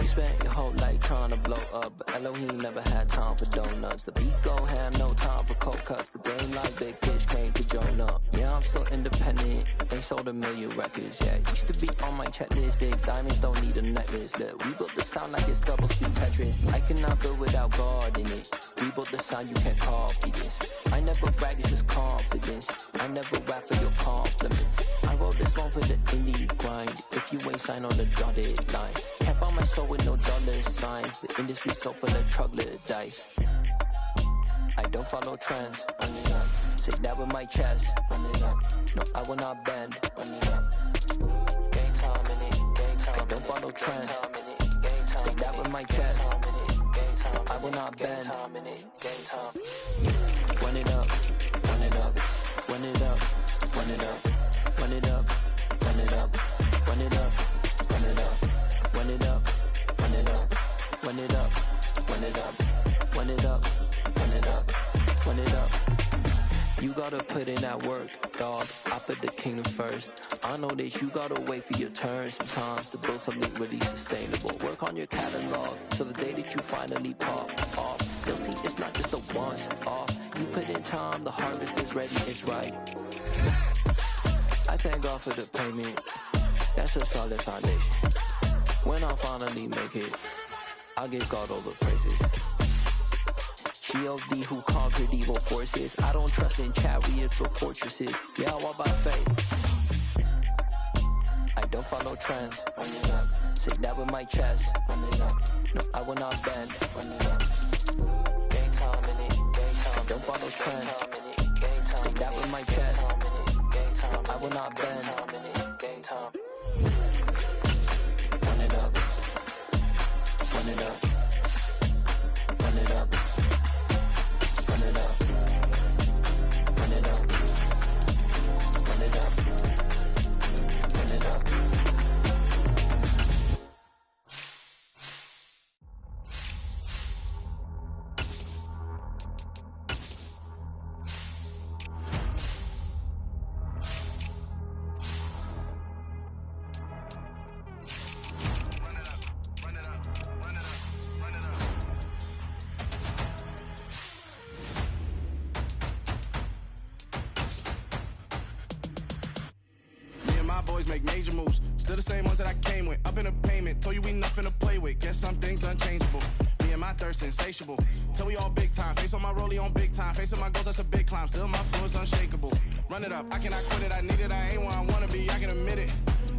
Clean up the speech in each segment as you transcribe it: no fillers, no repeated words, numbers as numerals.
You spent your whole life trying to blow up, but Elohim never had time for donuts. The beat go ham, no time for cold cuts. The game like Big Fish came to Jonah. Yeah, I'm still independent, ain't sold a million records yet. Used to be on my checklist, big diamonds don't need a necklace. Look, we built the sound like it's double speed Tetris. I cannot build without God in it. We built the sound, you can't copy this. I never brag, it's just confidence. I never rap for your compliments. I wrote this one for the indie grind. If you ain't signed on the dotted line, can't buy my soul with no dollar signs. The industry so full of troglodytes. I don't follow trends. Run it up. Say that with my chest. Run it up. No, I will not bend. Run it up. Game time in it. Game time. I don't follow trends. Say that with my chest. No, I will not bend. Game time. Run it up. Run it up. Run it up. Run it up. Run it up. Run it up. Run it up. Run it up. Run it up. Run it up. Run it up. Run it up. Run it up. Run it up. Run it up. You gotta put in that work, dog. I put the kingdom first. I know that you gotta wait for your turn sometimes to build something really sustainable. Work on your catalog so the day that you finally pop off, you'll see it's not just a once off. You put in time, the harvest is ready, it's right. I thank God for the payment. That's a solid foundation. When I finally make it, I'll give God all the praises. G.O.D. who conquered evil forces. I don't trust in chariots or fortresses. Yeah, I walk by faith. I don't follow trends. Run it up. Say that with my chest. Run it up. No, I will not bend. Run it up. Game time in it. Game time. I don't follow trends. Say that with my chest. No, I will not bend. Game time. Run it up. Run it up. Run it up. Run it up. Run it up. Run it up. Run it up. Boys make major moves, still the same ones that I came with. Up in the payment, told you we nothing to play with. Guess some things unchangeable. Me and my thirst insatiable. Till we all big time. Face on my rollie on big time. Facing my goals, that's a big climb. Still my flow is unshakable. Run it up, I cannot quit it. I need it, I ain't where I wanna be. I can admit it.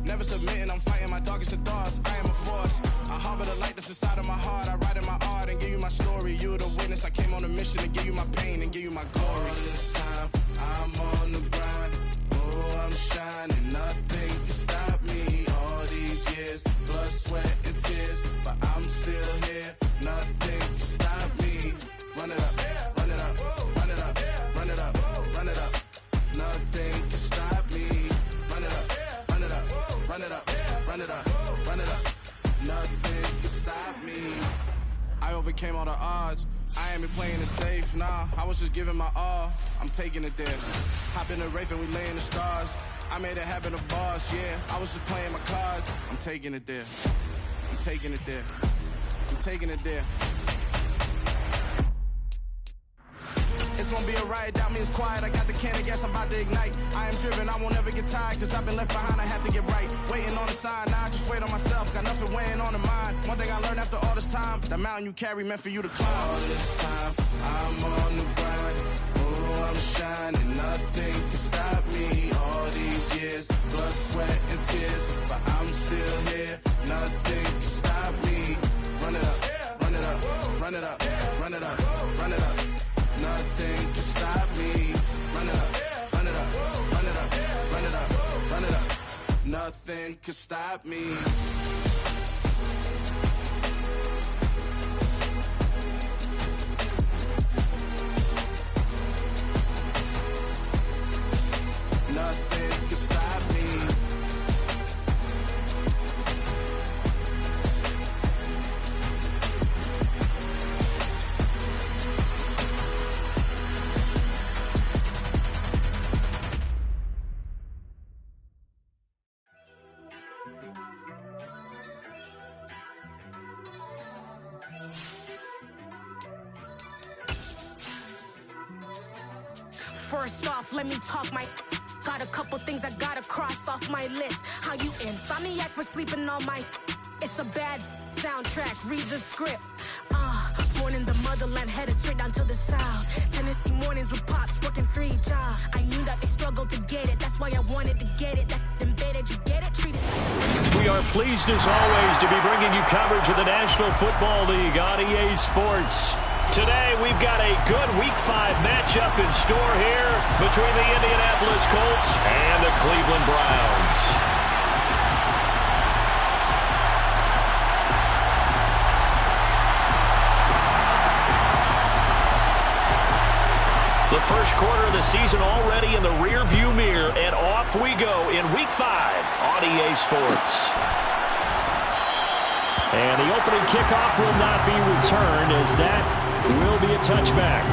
Never submitting, I'm fighting my darkest of thoughts. I am a force. I harbor the light that's inside of my heart. I write in my art and give you my story. You the witness. I came on a mission to give you my pain and give you my glory. All this time, I'm on the grind. Oh, I'm shining. Nothing can stop me. All these years, blood, sweat, and tears, but I'm still here. Nothing can stop me. Run it up, run it up, run it up, run it up, run it up. Nothing can stop me. Run it up, run it up, run it up, run it up, run it up. Nothing can stop me. I overcame all the odds. I ain't been playing it safe, nah. I was just giving my all. I'm taking it there. Hop in the Wraith and we lay in the stars. I made it happen, the boss, yeah. I was just playing my cards. I'm taking it there. I'm taking it there. I'm taking it there. It's gonna be a riot, doubt me it's quiet. I got the can of gas, I'm about to ignite. I am driven, I won't ever get tired, cause I've been left behind, I have to get right. Waiting on the sign, now I just wait on myself. Got nothing weighing on the mind. One thing I learned after all this time, the mountain you carry meant for you to climb. All this time, I'm on the grind. Oh, I'm shining, nothing can stop me. All these years, blood, sweat, and tears, but I'm still here. Nothing can stop me. Run it up, run it up, run it up, run it up, run it up. Nothing can stop me. Run it up, run it up, run it up, run it up, run it up. Nothing can stop me. Nothing can stop me. First off, let me talk my. Got a couple things I gotta cross off my list. How you insomniac for sleeping on my. It's a bad soundtrack, read the script. Born in the motherland, headed straight down to the south. Tennessee mornings with pops, working 3 jobs. I knew that they struggled to get it, that's why I wanted to get it. That embedded, you get it, treated. We are pleased as always to be bringing you coverage of the National Football League on EA Sports. Today we've got a good Week 5 matchup in store here between the Indianapolis Colts and the Cleveland Browns. The first quarter of the season already in the rear-view mirror, and off we go in Week 5 on EA Sports. And the opening kickoff will not be returned, as that will be a touchback.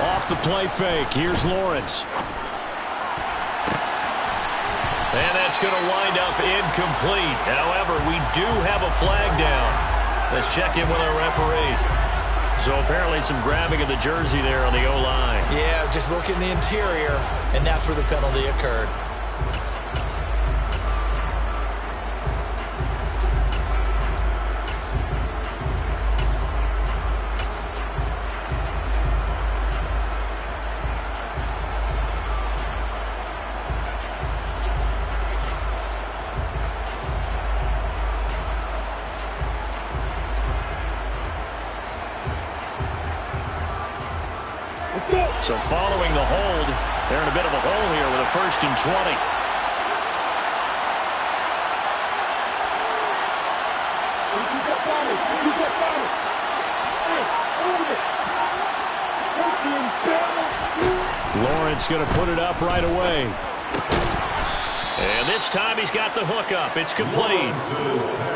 Off the play fake, here's Lawrence. And that's going to wind up incomplete. However, we do have a flag down. Let's check in with our referee. So apparently some grabbing of the jersey there on the O-line. Yeah, just look in the interior, and that's where the penalty occurred. So following the hold, they're in a bit of a hole here with a 1st and 20. Lawrence going to put it up right away. And this time he's got the hook up. It's complete.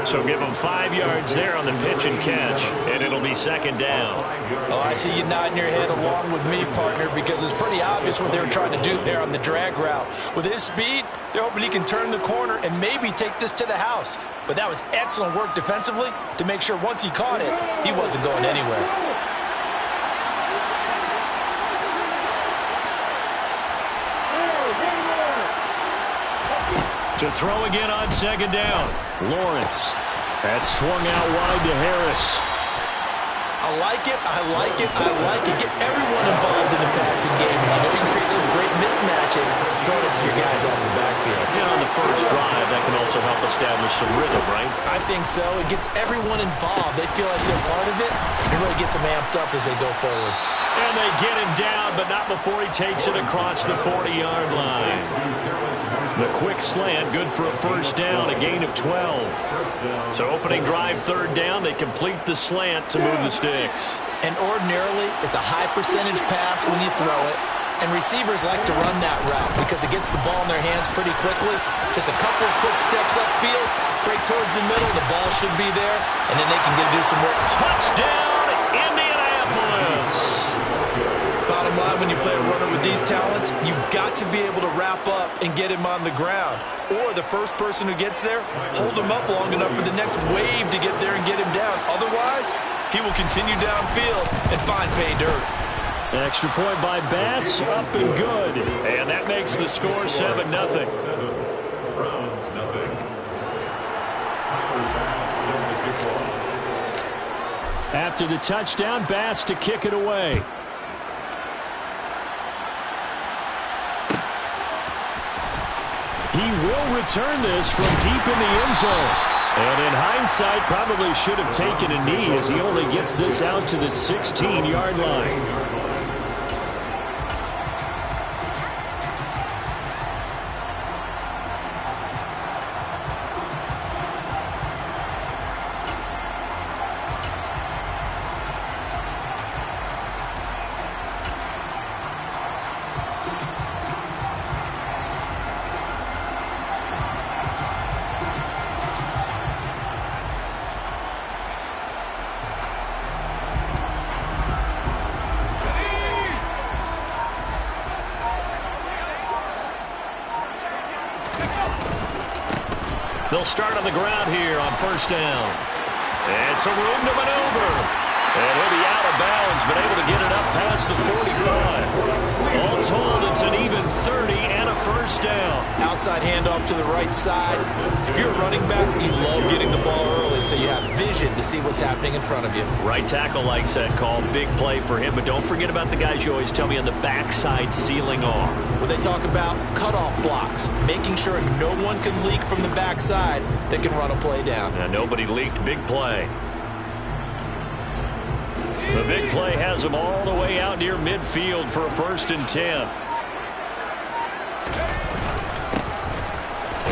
So give him 5 yards there on the pitch and catch, and it'll be 2nd down. Oh, I see you nodding your head along with me, partner, because it's pretty obvious what they were trying to do there on the drag route. With his speed, they're hoping he can turn the corner and maybe take this to the house. But that was excellent work defensively to make sure once he caught it, he wasn't going anywhere. To throw again on 2nd down. Lawrence. That swung out wide to Harris. I like it, I like it, I like it. Get everyone involved in the passing game. And you know you can create those great mismatches throwing it to your guys out in the backfield. And on the first drive, that can also help establish some rhythm, right? I think so. It gets everyone involved. They feel like they're part of it. It really gets them amped up as they go forward. And they get him down, but not before he takes it across the 40-yard line. The quick slant, good for a 1st down, a gain of 12. So opening drive 3rd down, they complete the slant to move the sticks. And ordinarily, it's a high percentage pass when you throw it. And receivers like to run that route because it gets the ball in their hands pretty quickly. Just a couple of quick steps upfield, break towards the middle, the ball should be there, and then they can do some work. Touchdown, Indianapolis! Bottom line, when you play a runner with these talents, you've got to be able to wrap up and get him on the ground. Or the first person who gets there, hold him up long enough for the next wave to get there and get him down. Otherwise, he will continue downfield and find pay dirt. An extra point by Bass, up and good. And that makes the score 7-0. After the touchdown, Bass to kick it away. He will return this from deep in the end zone. And in hindsight, probably should have taken a knee as he only gets this out to the 16-yard line. They'll start on the ground here on first down. And some room to maneuver. And he'll be out of bounds, but able to get it up past the 45. All told, it's an even 30 and a first down. Outside handoff to the right side. If you're a running back, you love getting the ball early so you have vision to see what's happening in front of you. Right tackle likes that call. Big play for him, but don't forget about the guys you always tell me on the backside sealing off. Well, they talk about cutoff blocks, making sure no one can leak from the backside that can run a play down. Now, nobody leaked. Big play. The big play has them all the way out near midfield for a 1st and 10.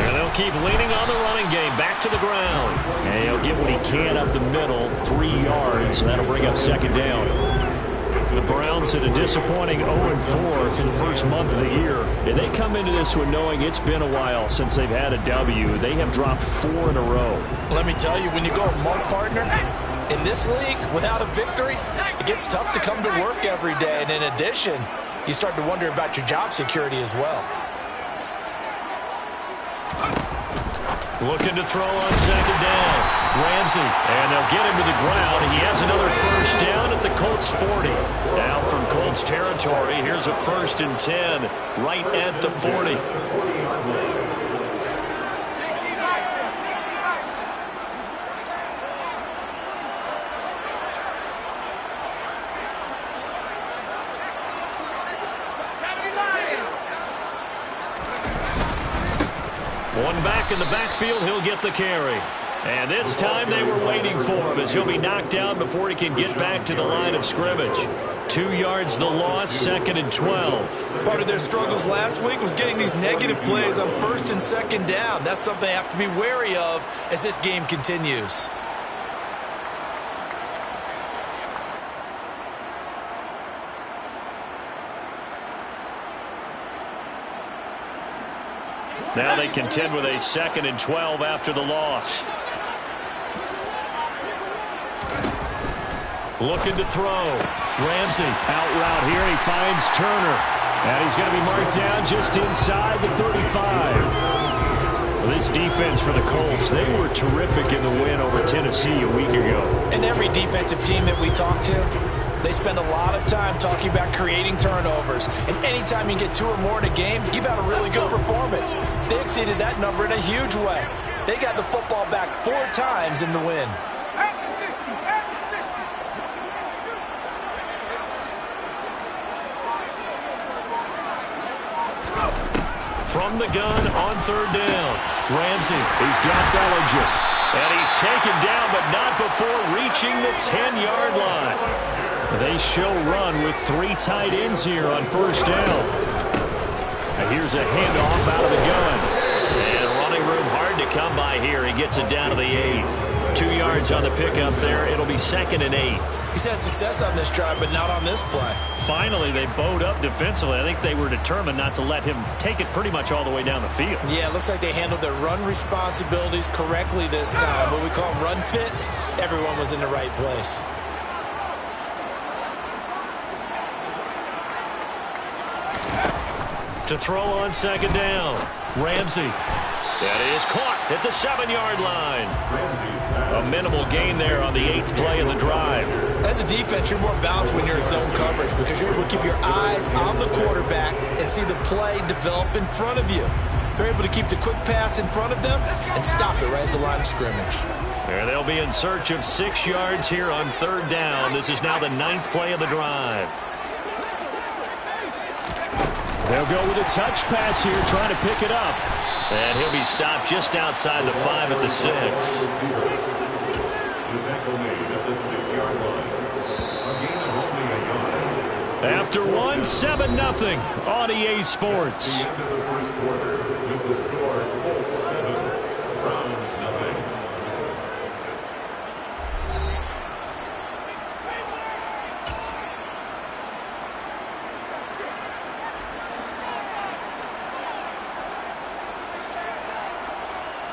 And they'll keep leaning on the running game. Back to the ground. And he'll get what he can up the middle. 3 yards. That'll bring up 2nd down. The Browns at a disappointing 0-4 for the first month of the year. And they come into this one knowing it's been a while since they've had a W. They have dropped 4 in a row. Let me tell you, when you go with Mark Partner, in this league, without a victory, it gets tough to come to work every day. And in addition, you start to wonder about your job security as well. Looking to throw on 2nd down. Ramsey, and they'll get him to the ground. He has another first down at the Colts 40. Now from Colts territory, here's a 1st and 10 right at the 40. One back in the backfield, he'll get the carry. And this time they were waiting for him as he'll be knocked down before he can get back to the line of scrimmage. 2 yards the loss, 2nd and 12. Part of their struggles last week was getting these negative plays on 1st and 2nd down. That's something they have to be wary of as this game continues. Now they contend with a 2nd and 12 after the loss. Looking to throw. Ramsey out route here. He finds Turner. And he's going to be marked down just inside the 35. Well, this defense for the Colts, they were terrific in the win over Tennessee a week ago. And every defensive team that we talk to, they spend a lot of time talking about creating turnovers. And anytime you get 2 or more in a game, you've had a really good performance. They exceeded that number in a huge way. They got the football back 4 times in the win. From the gun on 3rd down. Ramsey, he's got Bellinger. And he's taken down, but not before reaching the 10-yard line. They show run with 3 tight ends here on 1st down. And here's a handoff out of the gun. And running room hard to come by here. He gets it down to the 8. 2 yards on the pickup there. It'll be 2nd and 8. He's had success on this drive, but not on this play. Finally, they bowed up defensively. I think they were determined not to let him take it pretty much all the way down the field. Yeah, it looks like they handled their run responsibilities correctly this time. What we call them run fits, everyone was in the right place. To throw on 2nd down. Ramsey. That is caught at the 7-yard line. A minimal gain there on the 8th play of the drive. As a defense, you're more balanced when you're in zone coverage because you're able to keep your eyes on the quarterback and see the play develop in front of you. They're able to keep the quick pass in front of them and stop it right at the line of scrimmage. There they'll be in search of 6 yards here on 3rd down. This is now the 9th play of the drive. They'll go with a touch pass here, trying to pick it up. And he'll be stopped just outside the 5 at the 6. After one, 7-0 on EA Sports.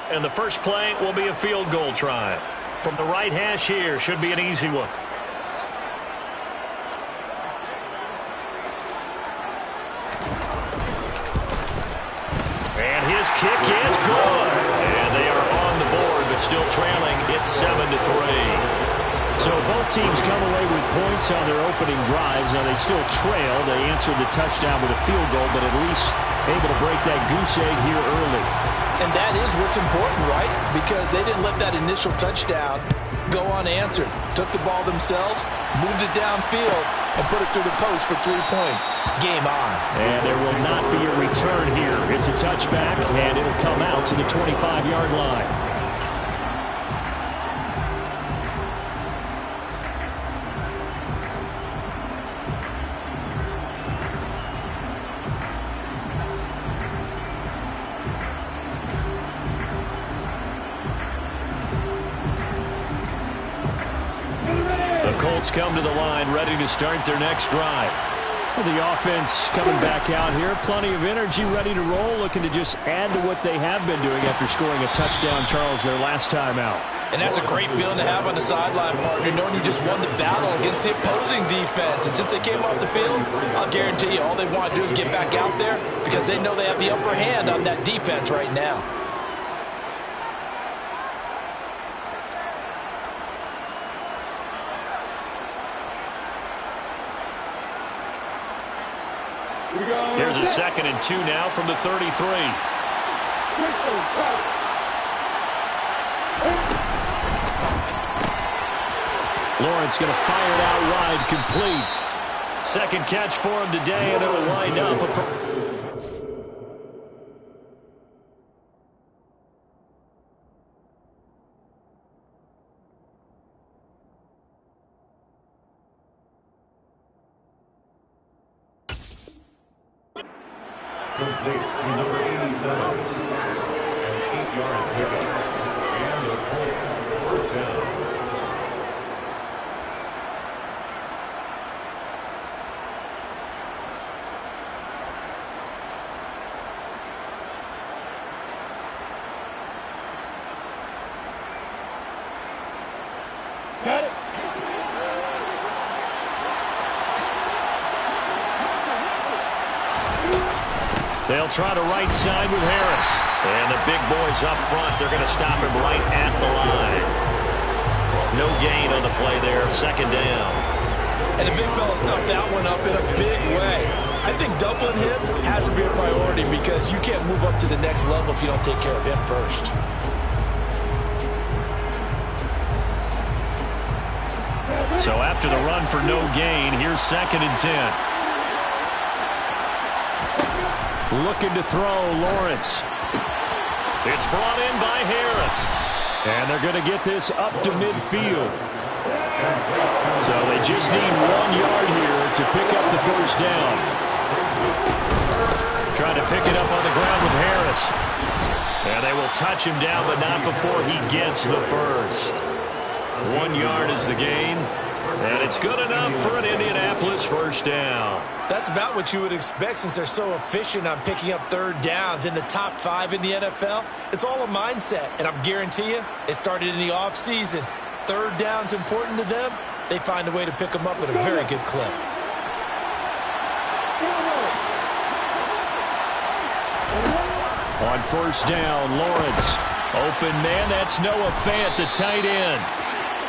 And the first play will be a field goal try. From the right hash here, should be an easy one. And his kick is good. And they are trailing. It's 7-3. So both teams come away with points on their opening drives. Now, they still trail. They answered the touchdown with a field goal, but at least able to break that goose egg here early. And that is what's important, right? Because they didn't let that initial touchdown go unanswered. Took the ball themselves, moved it downfield, and put it through the post for 3 points. Game on. And there will not be a return here. It's a touchback, and it'll come out to the 25-yard line. Come to the line, ready to start their next drive. Well, the offense coming back out here. Plenty of energy, ready to roll, looking to just add to what they have been doing after scoring a touchdown, Charles, their last time out. And that's a great feeling to have on the sideline, partner, knowing you just won the battle against the opposing defense. And since they came off the field, I'll guarantee you all they want to do is get back out there because they know they have the upper hand on that defense right now. Here's a 2nd and 2 now from the 33. Lawrence going to fire it out wide, complete. Second catch for him today, and it'll wind up. Complete to number 87. An 8-yard pickup. And the Colts first down. Got it. They'll try to right side with Harris. And the big boys up front, they're going to stop him right at the line. No gain on the play there, 2nd down. And the big fella stuffed that one up in a big way. I think doubling him has to be a priority because you can't move up to the next level if you don't take care of him first. So after the run for no gain, here's 2nd and 10. Looking to throw, Lawrence. It's brought in by Harris. And they're going to get this up to midfield. So they just need 1 yard here to pick up the first down. Trying to pick it up on the ground with Harris. And they will touch him down, but not before he gets the first. 1 yard is the gain. And it's good enough for an Indianapolis first down. That's about what you would expect since they're so efficient on picking up 3rd downs in the top 5 in the NFL. It's all a mindset, and I guarantee you, it started in the offseason. 3rd down's important to them. They find a way to pick them up at a very good clip. On first down, Lawrence. Open man, that's Noah Fant, the tight end.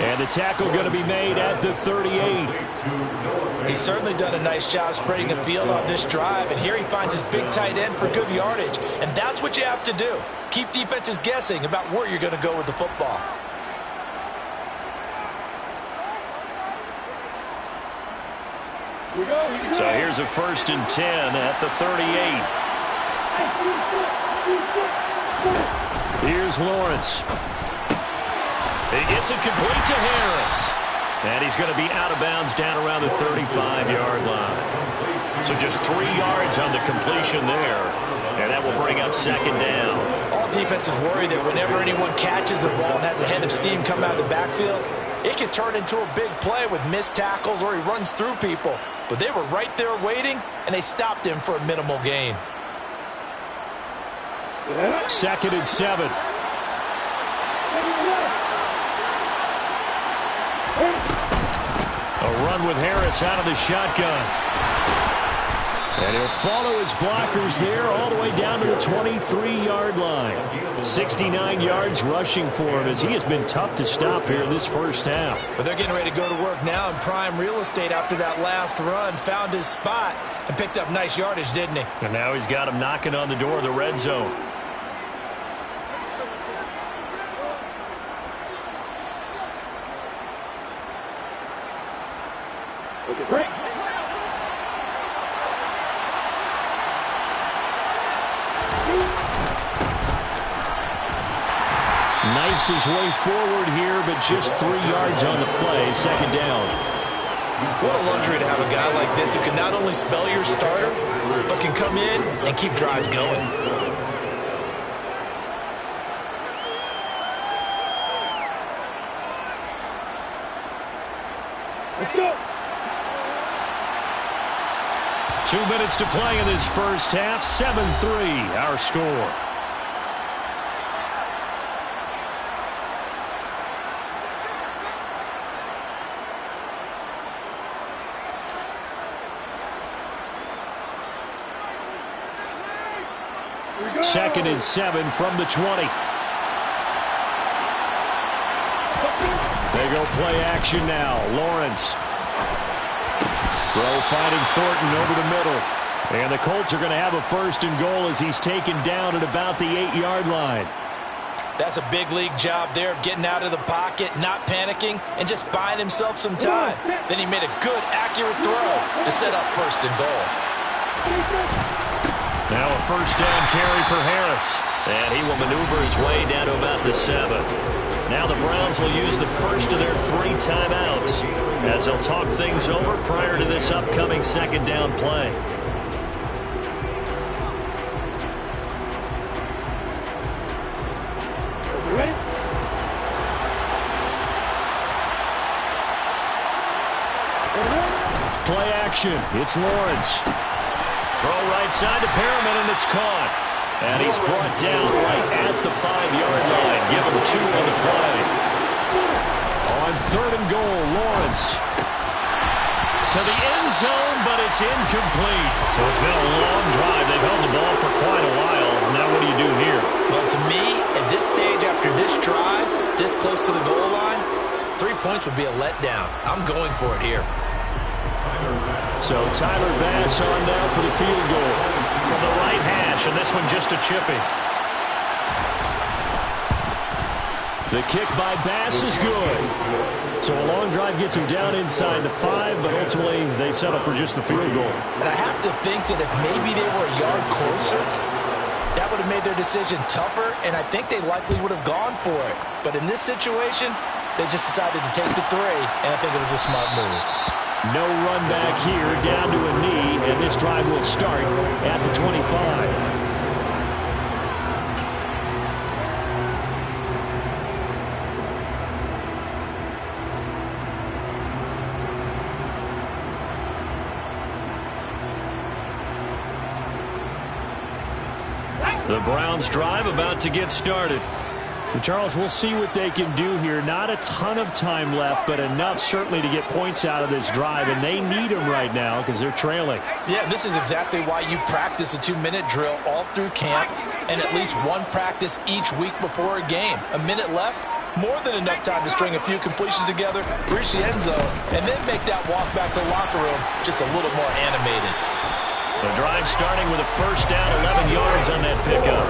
And the tackle going to be made at the 38. He's certainly done a nice job spreading the field on this drive, and here he finds his big tight end for good yardage. And that's what you have to do. Keep defenses guessing about where you're going to go with the football. So here's a 1st and 10 at the 38. Here's Lawrence. He gets it complete to Harris. And he's going to be out of bounds down around the 35-yard line. So just 3 yards on the completion there. And that will bring up 2nd down. All defenses worry that whenever anyone catches the ball and has a head of steam come out of the backfield, it can turn into a big play with missed tackles or he runs through people. But they were right there waiting, and they stopped him for a minimal gain. 2nd and 7. A run with Harris out of the shotgun. And he'll follow his blockers there all the way down to the 23-yard line. 69 yards rushing for him as he has been tough to stop here in this first half. But they're getting ready to go to work now in prime real estate after that last run. Found his spot and picked up nice yardage, didn't he? And now he's got him knocking on the door of the red zone. Knifes his way forward here, but just 3 yards on the play. Second down. What a luxury to have a guy like this who can not only spell your starter, but can come in and keep drives going. Let's go. 2 minutes to play in this first half. 7-3, our score. Second and 7 from the 20. They go play action now. Lawrence. Throw finding Thornton over the middle. And the Colts are going to have a first and goal as he's taken down at about the 8-yard line. That's a big league job there of getting out of the pocket, not panicking, and just buying himself some time. Then he made a good, accurate throw to set up first and goal. Now a first down carry for Harris. And he will maneuver his way down to about the 7. Now the Browns will use the first of their 3 timeouts as they'll talk things over prior to this upcoming second down play. Play action. It's Lawrence. Throw right side to Perriman, and it's caught. And he's brought down right at the 5-yard line. Give him 2 on the play. On third and goal, Lawrence. To the end zone, but it's incomplete. So it's been a long drive. They've held the ball for quite a while. Now what do you do here? Well, to me, at this stage after this drive, this close to the goal line, 3 points would be a letdown. I'm going for it here. So Tyler Bass on now for the field goal. From the right hash, and this one just a chippy. The kick by Bass is good. So a long drive gets him down inside the 5, but ultimately they settle for just the field goal. And I have to think that if maybe they were a yard closer, that would have made their decision tougher, and I think they likely would have gone for it. But in this situation, they just decided to take the 3, and I think it was a smart move. No run back here, down to a knee, and this drive will start at the 25. The Browns drive about to get started. And Charles, we'll see what they can do here. Not a ton of time left, but enough certainly to get points out of this drive, and they need them right now because they're trailing. Yeah, this is exactly why you practice a 2-minute drill all through camp and at least one practice each week before a game. A minute left, more than enough time to string a few completions together, reach the end zone, and then make that walk back to the locker room just a little more animated. The drive starting with a first down, 11 yards on that pickup.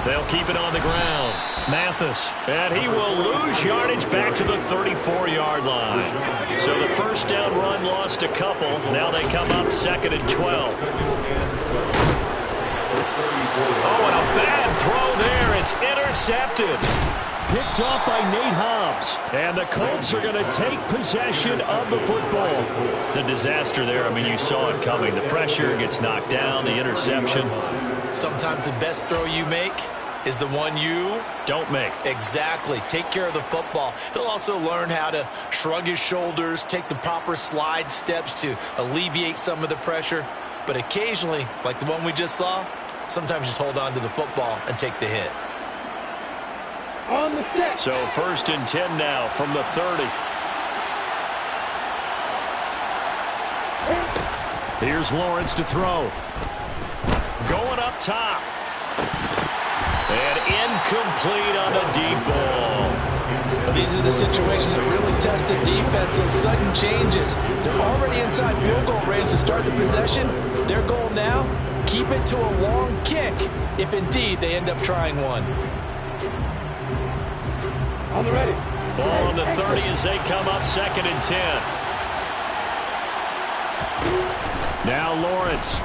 They'll keep it on the ground. Mathis, and he will lose yardage back to the 34-yard line. So the first down run lost a couple. Now they come up 2nd and 12. Oh, and a bad throw there. It's intercepted. Picked off by Nate Hobbs. And the Colts are going to take possession of the football. The disaster there, I mean, you saw it coming. The pressure gets knocked down, the interception. Sometimes the best throw you make is the one you don't make. Exactly. Take care of the football. He'll also learn how to shrug his shoulders, take the proper slide steps to alleviate some of the pressure. But occasionally, like the one we just saw, sometimes just hold on to the football and take the hit. So 1st and 10 now from the 30. Here's Lawrence to throw. Going up top. And incomplete on the deep ball. Well, these are the situations that really test the defense, those sudden changes. They're already inside field goal range to start the possession. Their goal now, keep it to a long kick, if indeed they end up trying one. On the ready. Ball on the 30 as they come up 2nd and 10. Now Lawrence.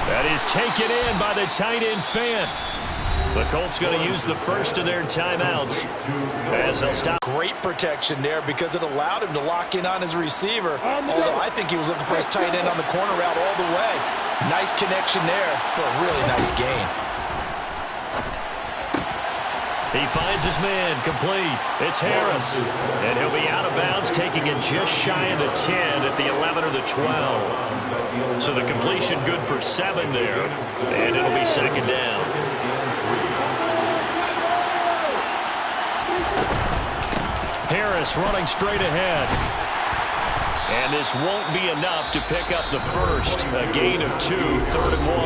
That is taken in by the tight end Fant. The Colts going to use the first of their timeouts as they'll stop. Great protection there because it allowed him to lock in on his receiver. Although I think he was looking for his tight end on the corner route all the way. Nice connection there for a really nice gain. He finds his man, complete. It's Harris. And he'll be out of bounds, taking it just shy of the 10 at the 11 or the 12. So the completion good for 7 there. And it'll be 2nd down. Harris running straight ahead. And this won't be enough to pick up the first. A gain of 2, 3rd and 1.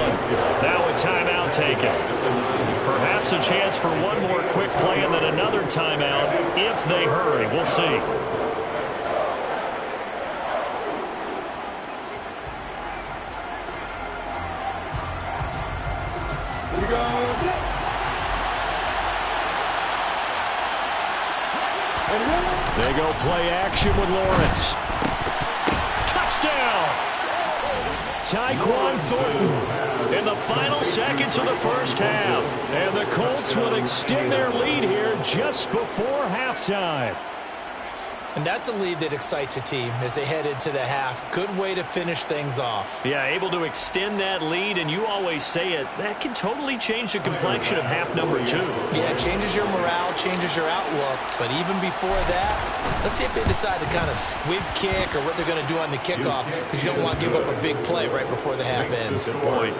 Now a timeout taken. Perhaps a chance for one more quick play and then another timeout if they hurry. We'll see. Here we go. They go play action with Lawrence. Touchdown! Tyquan Thornton in the final seconds of the first half. And the Colts will extend their lead here just before halftime. And that's a lead that excites a team as they head into the half. Good way to finish things off. Yeah, able to extend that lead, and you always say it, that can totally change the complexion of half number 2. Yeah, it changes your morale, changes your outlook. But even before that, let's see if they decide to kind of squib kick or what they're going to do on the kickoff, because you don't want to give up a big play right before the half ends. Good point.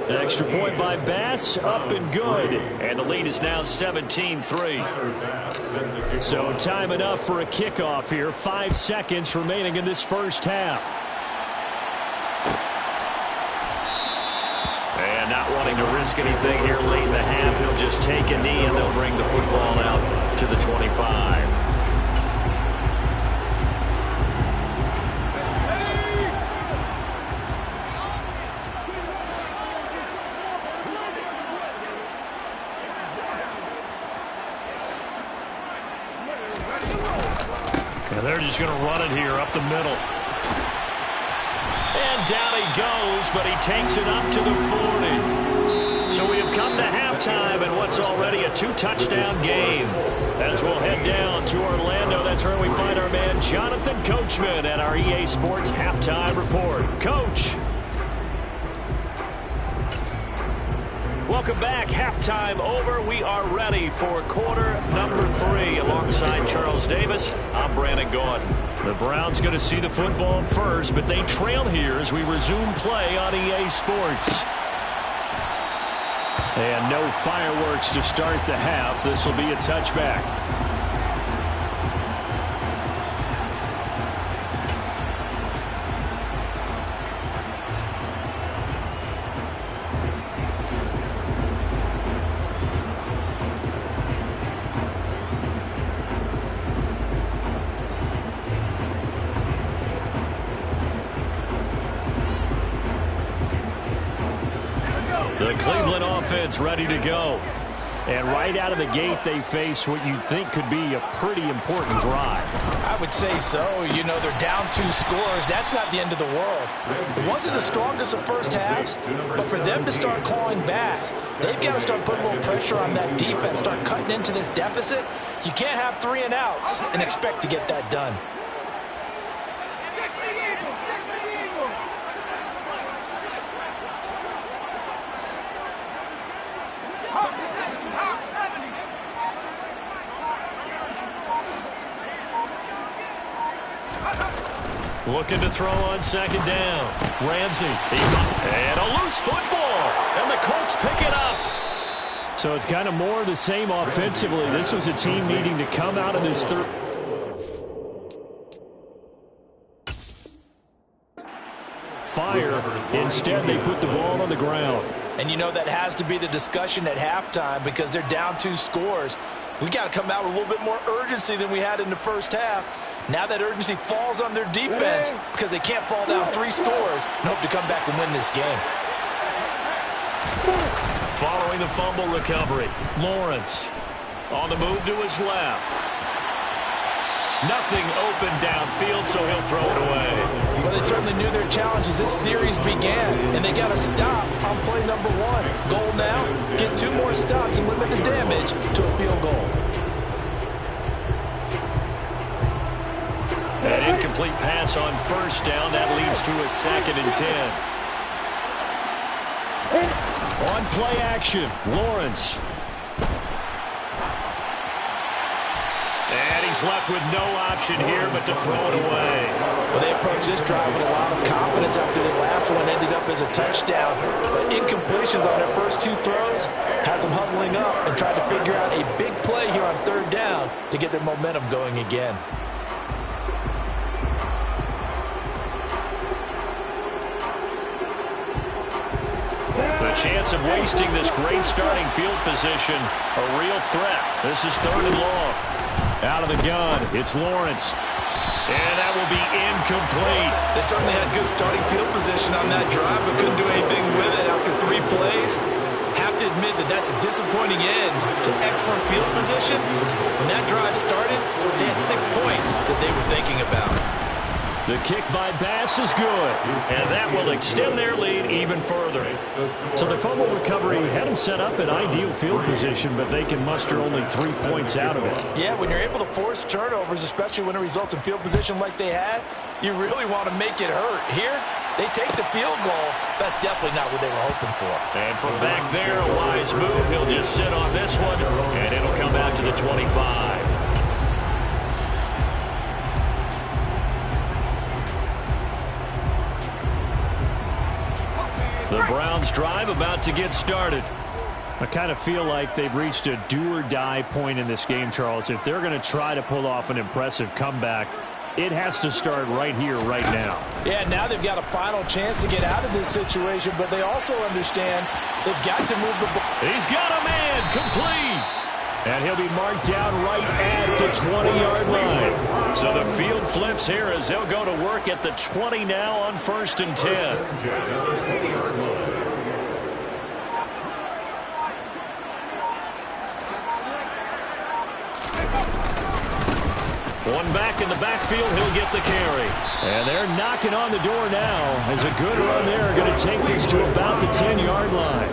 The extra point by Bass, up and good. And the lead is now 17-3. So time enough for a kickoff here. 5 seconds remaining in this first half. And not wanting to risk anything here late in the half, he'll just take a knee and they'll bring the football out to the 25. And they're just going to run it here up the middle. And down he goes, but he takes it up to the 40. So we have come to halftime in what's already a 2-touchdown game. As we'll head down to Orlando, that's where we find our man Jonathan Coachman at our EA Sports Halftime Report. Coach. Welcome back. Halftime over. We are ready for quarter number 3. Alongside Charles Davis, I'm Brandon Gordon. The Browns going to see the football first, but they trail here as we resume play on EA Sports. And no fireworks to start the half. This will be a touchback. The Cleveland offense ready to go. And right out of the gate, they face what you think could be a pretty important drive. I would say so. You know, they're down 2 scores. That's not the end of the world. It wasn't the strongest of first halves, but for them to start clawing back, they've got to start putting a little pressure on that defense, start cutting into this deficit. You can't have 3 and outs and expect to get that done. Looking to throw on 2nd down. Ramsey. And a loose football. And the Colts pick it up. So it's kind of more of the same offensively. This was a team needing to come out of this third. fire. Instead, they put the ball on the ground. And you know that has to be the discussion at halftime because they're down 2 scores. We got to come out with a little bit more urgency than we had in the first half. Now that urgency falls on their defense because they can't fall down 3 scores and hope to come back and win this game. Following the fumble recovery, Lawrence on the move to his left. Nothing open downfield, so he'll throw it away. Well, they certainly knew their challenge as this series began, and they got to stop on play number 1. Goal now, get 2 more stops and limit the damage to a field goal. An incomplete pass on first down. That leads to a 2nd and 10. On play action, Lawrence. And he's left with no option here but to throw it away. Well, they approached this drive with a lot of confidence after the last one ended up as a touchdown. But incompletions on their first 2 throws has them huddling up and trying to figure out a big play here on 3rd down to get their momentum going again. The chance of wasting this great starting field position, a real threat. This is 3rd and long. Out of the gun, it's Lawrence. And that will be incomplete. They certainly had good starting field position on that drive, but couldn't do anything with it after 3 plays. Have to admit that that's a disappointing end to excellent field position. When that drive started, they had 6 points that they were thinking about. The kick by Bass is good. And that will extend their lead even further. So the fumble recovery had them set up in ideal field position, but they can muster only 3 points out of it. Yeah, when you're able to force turnovers, especially when it results in field position like they had, you really want to make it hurt. Here, they take the field goal. That's definitely not what they were hoping for. And from back there, a wise move. He'll just sit on this one, and it'll come out to the 25. The Browns drive about to get started. I kind of feel like they've reached a do-or-die point in this game, Charles. If they're going to try to pull off an impressive comeback, it has to start right here, right now. Yeah, now they've got a final chance to get out of this situation, but they also understand they've got to move the ball. He's got a man, complete. And he'll be marked down right at the 20-yard line. So the field flips here as they'll go to work at the 20 now on 1st and 10. One back in the backfield, he'll get the carry. And they're knocking on the door now as a good run there going to take this to about the 10-yard line.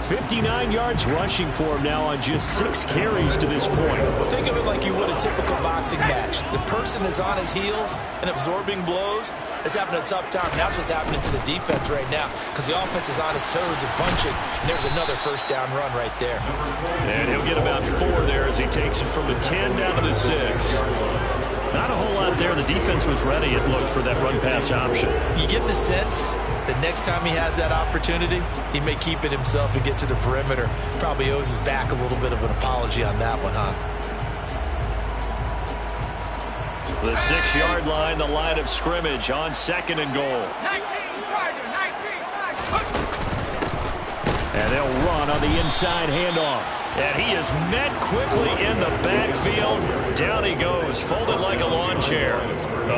59 yards rushing for him now on just 6 carries to this point. Well, think of it like you would a typical boxing match. The person that's on his heels and absorbing blows is having a tough time. And that's what's happening to the defense right now because the offense is on his toes and punching. And there's another 1st down run right there. And he'll get about 4 there as he takes it from the 10 down to the 6. Not a whole lot there. The defense was ready, it looked, for that run-pass option. You get the sense that next time he has that opportunity, he may keep it himself and get to the perimeter. Probably owes his back a little bit of an apology on that one, huh? The 6-yard line, the line of scrimmage on 2nd and goal. 19, Sergeant, 19, And they'll run on the inside handoff. And he is met quickly in the backfield. Down he goes, folded like a lawn chair.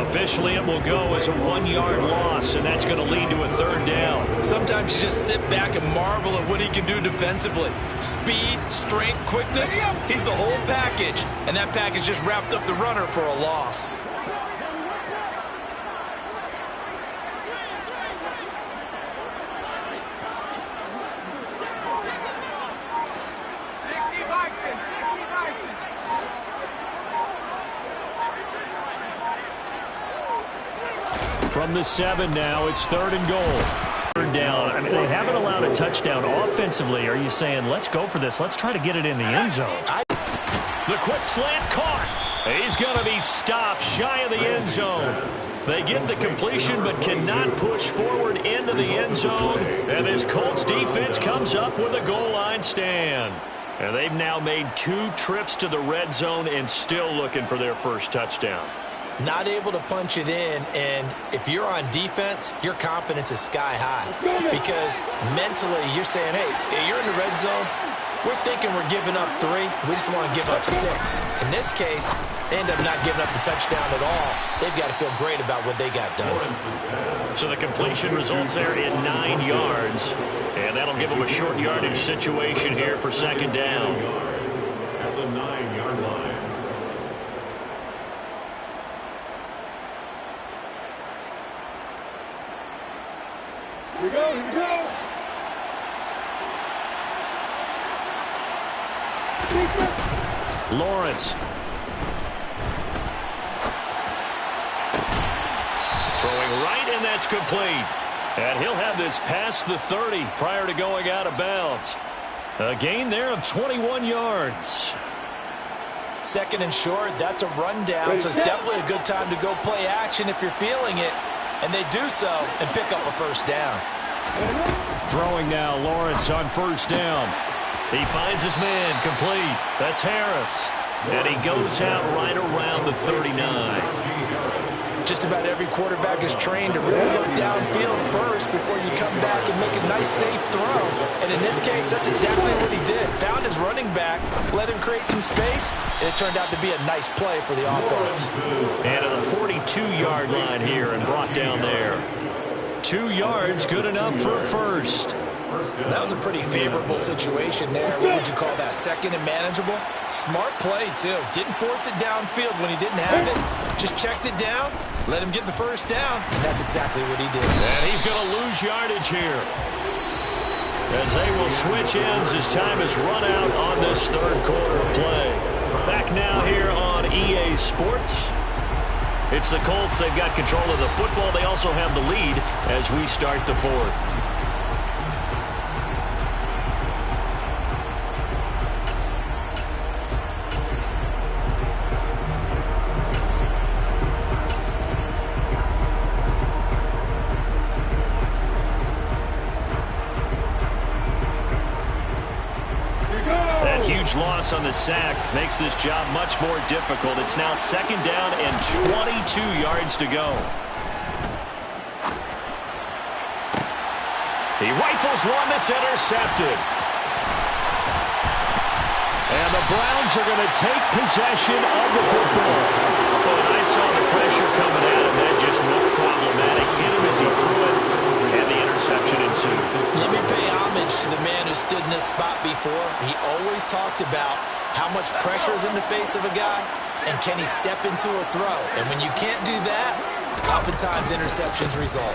Officially, it will go as a 1-yard loss, and that's going to lead to a 3rd down. Sometimes you just sit back and marvel at what he can do defensively. Speed, strength, quickness, he's the whole package. And that package just wrapped up the runner for a loss. From the 7 now, it's 3rd and goal. 3rd down. I mean, they haven't allowed a touchdown offensively. Are you saying, let's go for this? Let's try to get it in the end zone. The quick slant caught. He's going to be stopped shy of the end zone. They get the completion but cannot push forward into the end zone. And this Colts defense comes up with a goal line stand. And they've now made 2 trips to the red zone and still looking for their first touchdown. not able to punch it in, and if you're on defense, your confidence is sky high because mentally you're saying, hey, you're in the red zone. We're thinking we're giving up 3. We just want to give up 6. In this case, they end up not giving up the touchdown at all. They've got to feel great about what they got done. So the completion results there in 9 yards, and that'll give them a short yardage situation here for second down. At the 9-yard line. Here we go, here we go. Lawrence. Throwing right, and that's complete. And he'll have this past the 30 prior to going out of bounds. A gain there of 21 yards. Second and short, that's a rundown, so it's definitely a good time to go play action if you're feeling it. And they do so and pick up a first down. Throwing now, Lawrence on first down. He finds his man, complete. That's Harris. And he goes out right around the 39. Just about every quarterback is trained to really look downfield first before you come back and make a nice, safe throw. And in this case, that's exactly what he did. Found his running back, let him create some space, and it turned out to be a nice play for the offense. And to the 42-yard line here and brought down there. 2 yards, good enough for a first. That was a pretty favorable situation there. What would you call that? Second and manageable? Smart play, too. Didn't force it downfield when he didn't have it. Just checked it down, let him get the first down, and that's exactly what he did. And he's going to lose yardage here. As they will switch ends as time is run out on this third quarter of play. Back now here on EA Sports. It's the Colts. They've got control of the football. They also have the lead as we start the fourth. Loss on the sack makes this job much more difficult. It's now second down and 22 yards to go. He rifles one that's intercepted. And the Browns are going to take possession of the football. Oh, and I saw the pressure coming at him. That just looked problematic. Hit him as he threw it, and the interception ensued. Let me pay homage to the man who stood in this spot before. He always talked about how much pressure is in the face of a guy, and can he step into a throw. And when you can't do that, oftentimes interceptions result.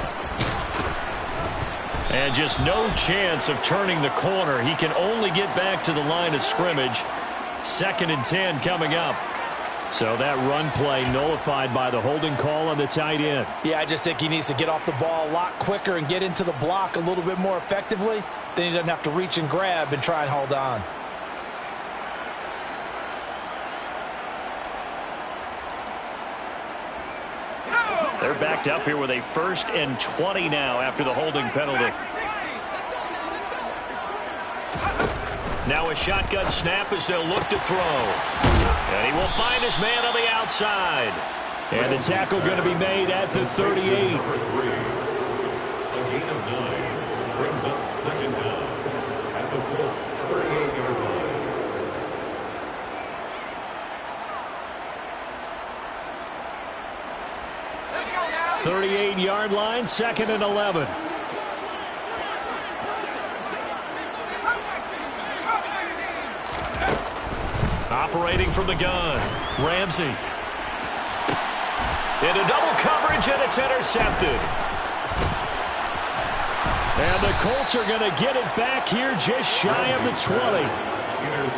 And just no chance of turning the corner. He can only get back to the line of scrimmage. 2nd and 10 coming up. So that run play nullified by the holding call on the tight end. Yeah, I just think he needs to get off the ball a lot quicker and get into the block a little bit more effectively. Then he doesn't have to reach and grab and try and hold on. They're backed up here with a 1st and 20 now after the holding penalty. Now a shotgun snap as they'll look to throw. And he will find his man on the outside. And the tackle going to be made at the 38. A gain of 9 brings up second down at the Colts 38-yard line. 38-yard line, 2nd and 11. Operating from the gun, Ramsey. Into double coverage, and it's intercepted. And the Colts are going to get it back here just shy of the 20.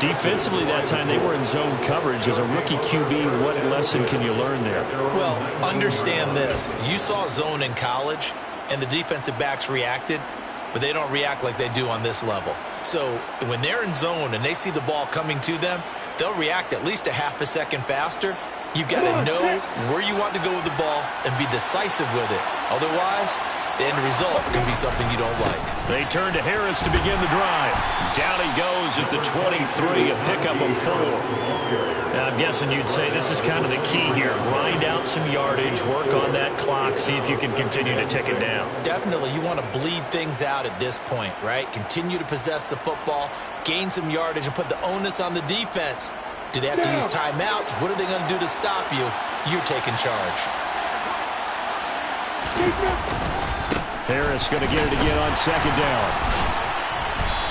Defensively that time, they were in zone coverage. As a rookie QB, what lesson can you learn there? Well, understand this. You saw zone in college, and the defensive backs reacted, but they don't react like they do on this level. So when they're in zone and they see the ball coming to them, they'll react at least a half a second faster. You've got to know where you want to go with the ball and be decisive with it. Otherwise, the end result can be something you don't like. They turn to Harris to begin the drive. Down he goes at the 23, a pickup of 4. Now, I'm guessing you'd say this is kind of the key here. Grind out some yardage, work on that clock, see if you can continue to tick it down. Definitely, you want to bleed things out at this point, right? Continue to possess the football, gain some yardage, and put the onus on the defense. Do they have to use timeouts? What are they going to do to stop you? You're taking charge. Harris going to get it again on second down.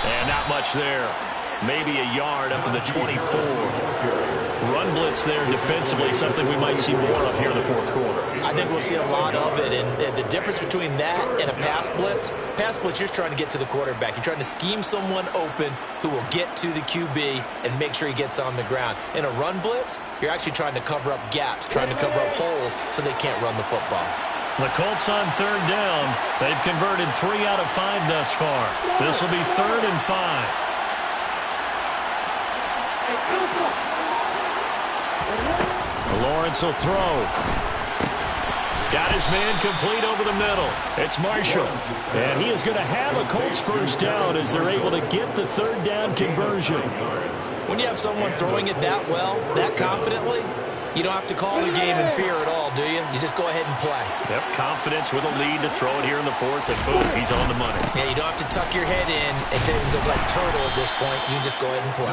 And not much there. Maybe a yard up to the 24. Run blitz there defensively, something we might see more of here in the fourth quarter. I think we'll see a lot of it, and the difference between that and a pass blitz, you're just trying to get to the quarterback. You're trying to scheme someone open who will get to the QB and make sure he gets on the ground. In a run blitz, you're actually trying to cover up gaps, trying to cover up holes so they can't run the football. The Colts on third down. They've converted 3 out of 5 thus far. This will be 3rd and 5. Lawrence will throw. Got his man complete over the middle. It's Marshall. And he is going to have a Colts first down as they're able to get the third down conversion. When you have someone throwing it that well, that confidently, you don't have to call the game in fear at all, do you? You just go ahead and play. Yep, confidence with a lead to throw it here in the 4th, and boom, he's on the money. Yeah, you don't have to tuck your head in and take him go like turtle at this point. You can just go ahead and play.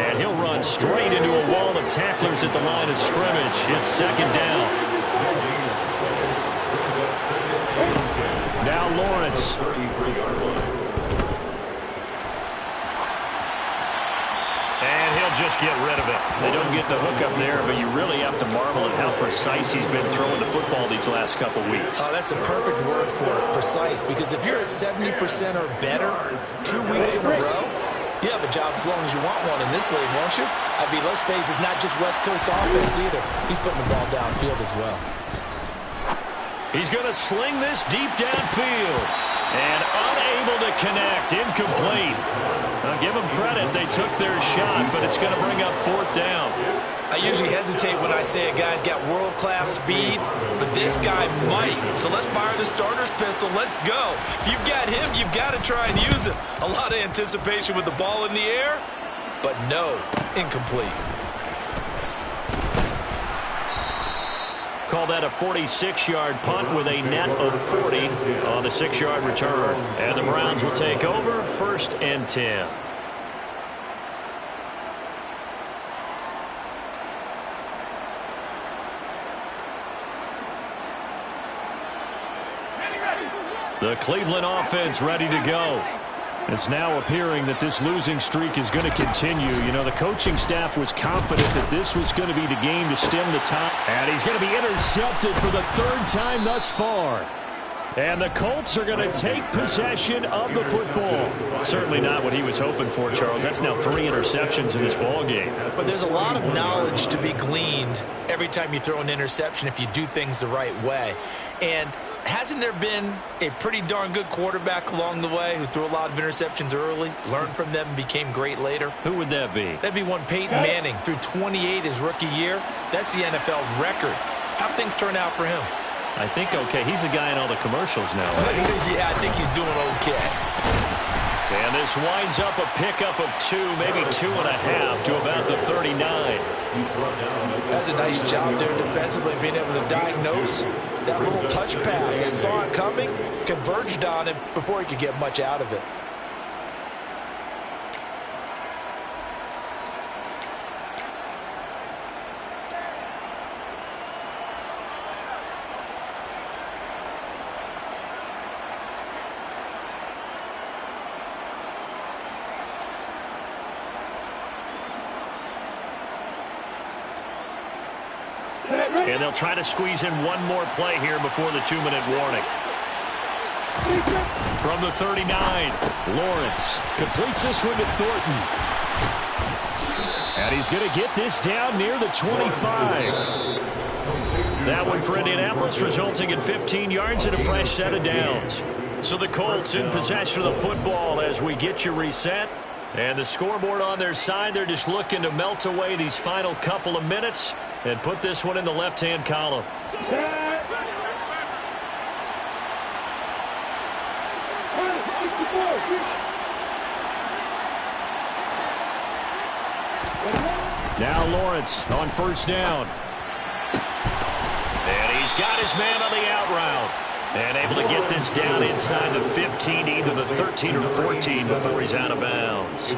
And he'll run straight into a wall of tacklers at the line of scrimmage. It's second down. Now Lawrence. And he'll just get rid of it. They don't get the hook up there, but you really have to marvel at how precise he's been throwing the football these last couple weeks. Oh, that's the perfect word for it, precise, because if you're at 70% or better 2 weeks in a row, you have a job as long as you want one in this league, won't you? I mean, let's face it, it's not just West Coast offense either. He's putting the ball downfield as well. He's going to sling this deep downfield. And unable to connect. Incomplete. I'll give them credit. They took their shot, but it's going to bring up 4th down. I usually hesitate when I say a guy's got world-class speed, but this guy might. So let's fire the starter's pistol. Let's go. If you've got him, you've got to try and use it. A lot of anticipation with the ball in the air, but no, incomplete. Call that a 46-yard punt with a net of 40 on the 6-yard return. And the Browns will take over 1st and 10. The Cleveland offense ready to go. It's now appearing that this losing streak is going to continue. You know, the coaching staff was confident that this was going to be the game to stem the tide. And he's going to be intercepted for the 3rd time thus far. And the Colts are going to take possession of the football. Certainly not what he was hoping for, Charles. That's now 3 interceptions in this ball game. But there's a lot of knowledge to be gleaned every time you throw an interception if you do things the right way. And hasn't there been a pretty darn good quarterback along the way who threw a lot of interceptions early, learned from them, and became great later? Who would that be? That'd be one Peyton Manning. Threw 28 his rookie year. That's the NFL record. How'd things turn out for him? I think okay. He's the guy in all the commercials now, right? Yeah, I think he's doing okay. And this winds up a pickup of 2, maybe 2.5 to about the 39. That's a nice job there defensively, being able to diagnose that little touch pass. They saw it coming, converged on it before he could get much out of it. And they'll try to squeeze in one more play here before the 2-minute warning. From the 39, Lawrence completes this one to Thornton. And he's going to get this down near the 25. That one for Indianapolis, resulting in 15 yards and a fresh set of downs. So the Colts in possession of the football as we get you reset. And the scoreboard on their side, they're just looking to melt away these final couple of minutes and put this one in the left-hand column. Now Lawrence on first down. And he's got his man on the out route. And able to get this down inside the 15, either the 13 or 14 before he's out of bounds.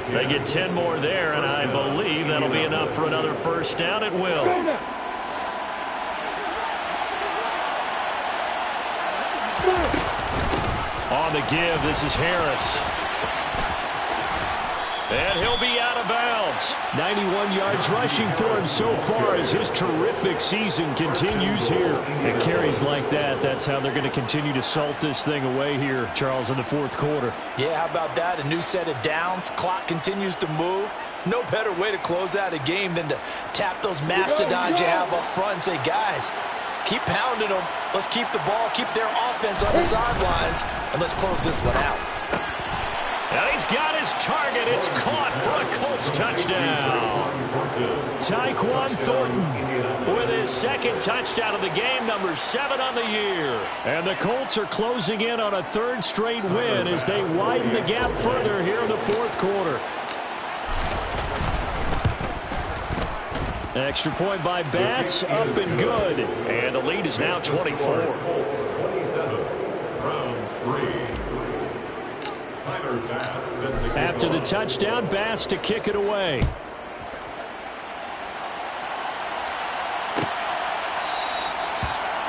They get 10 more there, and I believe that'll be enough for another first down. It will. On the give, this is Harris. And he'll be out of bounds. 91 yards rushing for him so far as his terrific season continues here. And carries like that, that's how they're going to continue to salt this thing away here, Charles, in the fourth quarter. Yeah, how about that? A new set of downs. Clock continues to move. No better way to close out a game than to tap those mastodons you have up front and say, guys, keep pounding them. Let's keep the ball, keep their offense on the sidelines, and let's close this one out. And he's got his target. It's caught for a Colts touchdown. Tyquan Thornton with his second touchdown of the game, number 7 on the year. And the Colts are closing in on a third straight win as they widen the gap further here in the fourth quarter. Extra point by Bass, up and good. And the lead is now 24. Colts 27, Browns 3. After the touchdown, Bass to kick it away.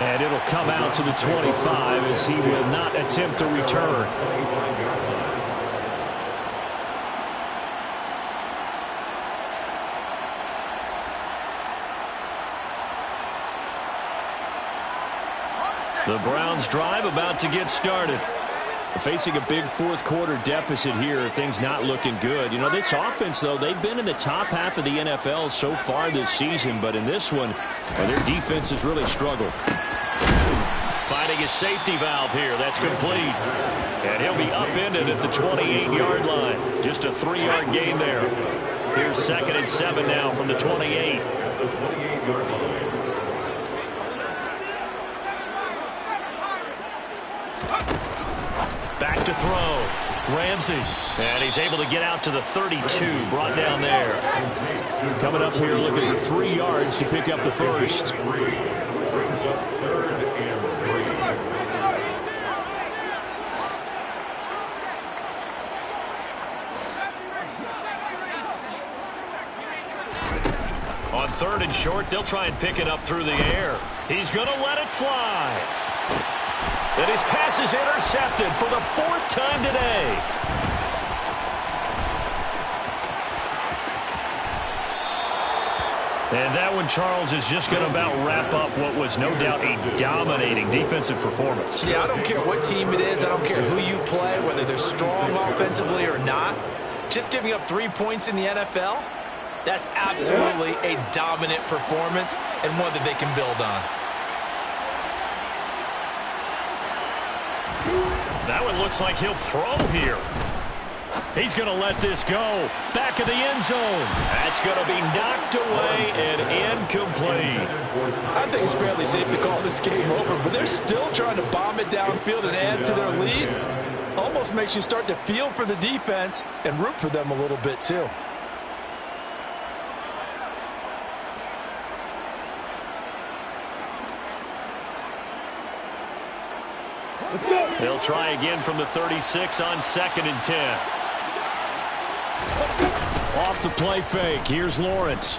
And it'll come out to the 25 as he will not attempt a return. The Browns drive about to get started. Facing a big fourth quarter deficit here, things not looking good. You know, this offense, though, they've been in the top half of the NFL so far this season, but in this one, their defense has really struggled. Finding a safety valve here. That's complete. And he'll be upended at the 28-yard line. Just a 3-yard gain there. Here's 2nd and 7 now from the 28. The 28-yard line. Back to throw. Ramsey. And he's able to get out to the 32. Brought down there. Coming up here looking for 3 yards to pick up the first. Brings up 3rd and 3. On 3rd and short, they'll try and pick it up through the air. He's going to let it fly. And his pass is intercepted for the 4th time today. And that one, Charles, is just going to about wrap up what was no doubt a dominating defensive performance. Yeah, I don't care what team it is. I don't care who you play, whether they're strong offensively or not. Just giving up 3 points in the NFL, that's absolutely a dominant performance and one that they can build on. That one looks like he'll throw here. He's going to let this go. Back of the end zone. That's going to be knocked away and incomplete. I think it's fairly safe to call this game over, but they're still trying to bomb it downfield and add to their lead. Almost makes you start to feel for the defense and root for them a little bit too. They'll try again from the 36 on 2nd and 10. Off the play fake. Here's Lawrence.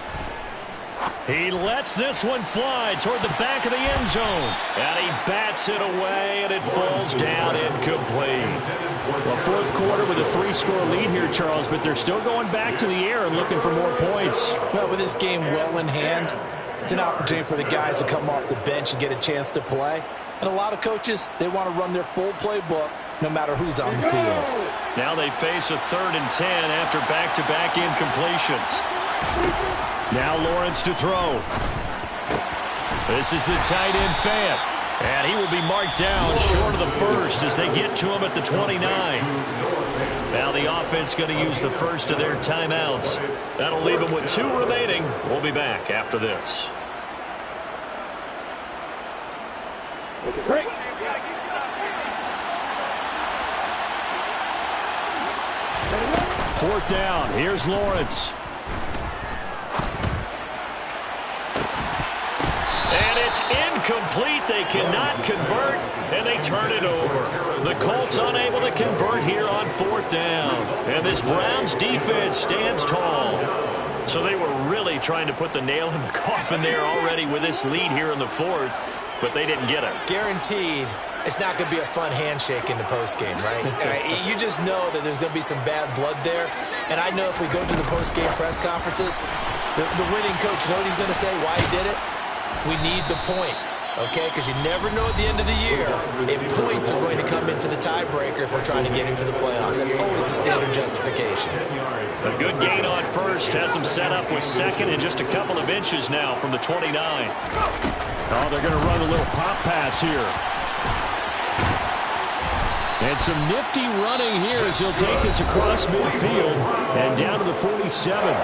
He lets this one fly toward the back of the end zone. And he bats it away, and it falls down incomplete. Well, fourth quarter with a 3-score lead here, Charles, but they're still going back to the air and looking for more points. Well, with this game well in hand, it's an opportunity for the guys to come off the bench and get a chance to play. And a lot of coaches, they want to run their full playbook no matter who's on the field. Now they face a 3rd and 10 after back-to-back incompletions. Now Lawrence to throw. This is the tight end Fant. And he will be marked down short of the first as they get to him at the 29. Now the offense going to use the first of their timeouts. That'll leave them with 2 remaining. We'll be back after this. Great. Fourth down. Here's Lawrence. And it's incomplete. They cannot convert, and they turn it over. The Colts unable to convert here on fourth down. And this Browns defense stands tall. So they were really trying to put the nail in the coffin there already with this lead here in the fourth, but they didn't get it. Guaranteed. It's not going to be a fun handshake in the postgame, right? You just know that there's going to be some bad blood there. And I know if we go to the postgame press conferences, the winning coach, you know what he's going to say, why he did it? We need the points, okay? Because you never know at the end of the year if points are going to come into the tiebreaker if we're trying to get into the playoffs. That's always the standard justification. A good gain on first. Has them set up with second and just a couple of inches now from the 29. Oh, they're going to run a little pop pass here. And some nifty running here as he'll take this across midfield and down to the 47.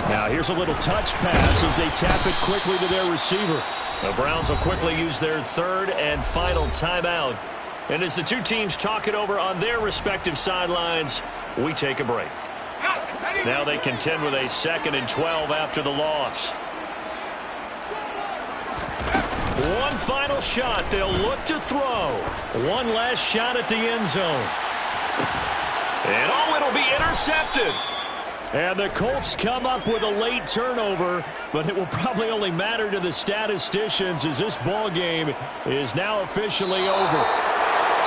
Now here's a little touch pass as they tap it quickly to their receiver. The Browns will quickly use their third and final timeout. And as the two teams talk it over on their respective sidelines, we take a break. Now they contend with a 2nd and 12 after the loss. One final shot. They'll look to throw. One last shot at the end zone. And it'll be intercepted. And the Colts come up with a late turnover, but it will probably only matter to the statisticians as this ball game is now officially over.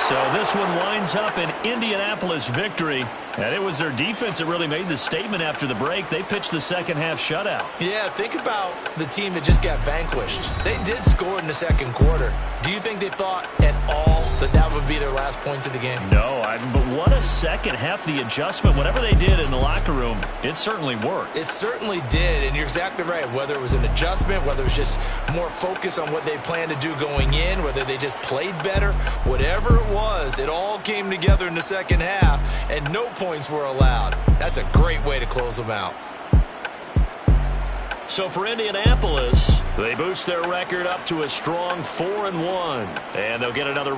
So this one winds up an Indianapolis victory, and it was their defense that really made the statement after the break. They pitched the second half shutout. Yeah, think about the team that just got vanquished. They did score in the second quarter. Do you think they thought at all that that would be their last points of the game? No, but what a second half. The adjustment, whatever they did in the locker room, it certainly worked. It certainly did, and you're exactly right. Whether it was an adjustment, whether it was just more focus on what they planned to do going in, whether they just played better, whatever it was, it all came together in the second half, and no points were allowed. That's a great way to close them out. So for Indianapolis, they boost their record up to a strong 4-1, and they'll get another